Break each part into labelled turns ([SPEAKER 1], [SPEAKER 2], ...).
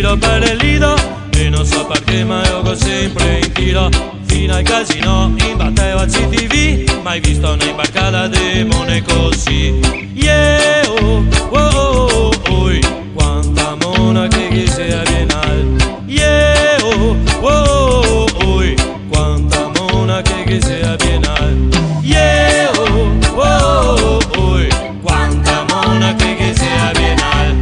[SPEAKER 1] giro per il lido e non so perché ma gioco sempre in tiro. Fino al casino imbattevo a CTV, mai visto una imbarcata di Monaco così. Yeah, oh, oh, oh, oh, oh, quanta monaca che sia bienal. Yeah, oh, oh, oh, oh, quanta monaca che sia bienal. Yeah, oh, oh, oh, oh, quanta monaca che sia bienal.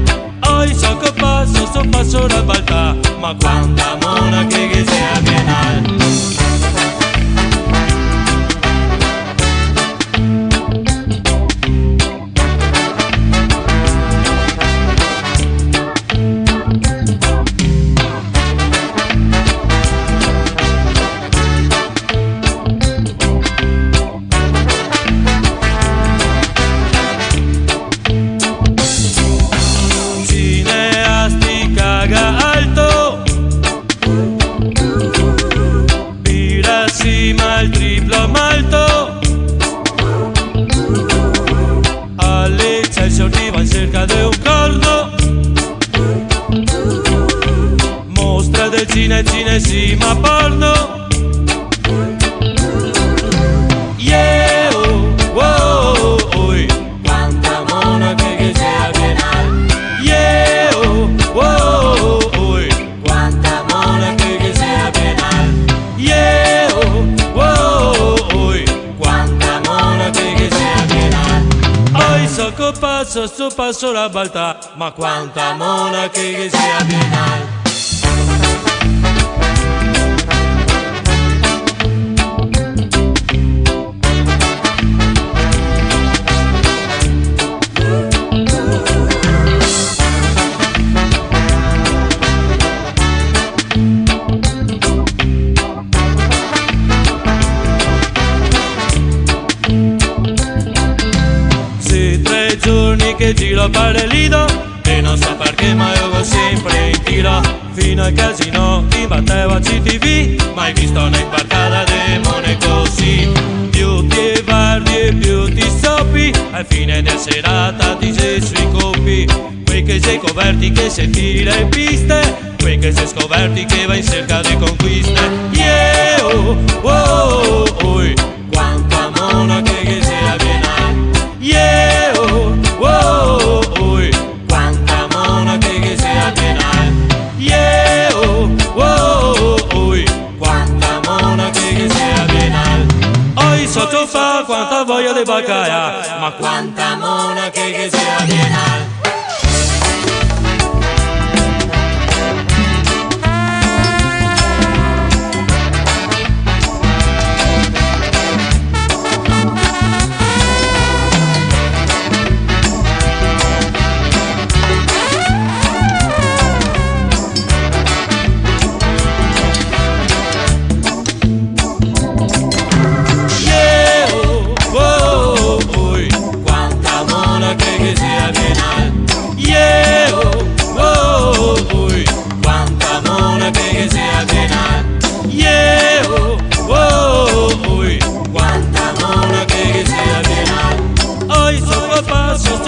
[SPEAKER 1] Hoy so che passo la balta, ma quanta monaca che sia bienal. Ma il triplo malto all'Excelsior ti va in cerca di un corno. Mostra del cinesima porno. Yeah, oh, oh, oh, oh, quanta monaca che sia bienal. Yeah, oh, oh, oh, oh, quanta monaca che sia bienal. Yeah, so che passo la balta, ma quanta monaca che sia bienal. Giorni che giro per il lido e non so perché ma gioco sempre in tiro. Fino al casino imbattevo a CTV, mai visto una imbarcata di Monaco così. Beauty e Bardi e beauty soppy, al fine della serata ti sei sui coppi. Quei che sei coperti che si tira in piste, quei che sei scoperti che va in cerca di conquiste. Yeah, oh, oh, oh, oh, quanta monaca che sia bienal. Yeah, oh, oh, oh, quanta monaca che sia bienal. Yeah, oh, oh, oh, quanta monaca che sia bienal. Oi sotto fa quanta voglia di baccaia, ma quanta monaca che sia bienal.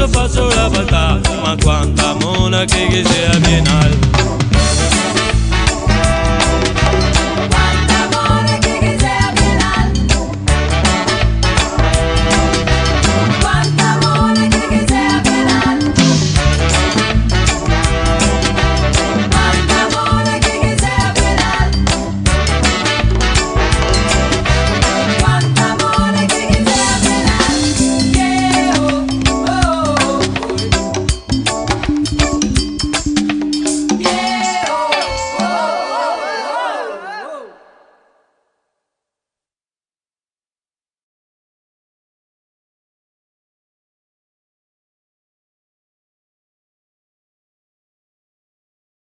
[SPEAKER 1] Passo la volta, ma quanta monaca che sia bienal.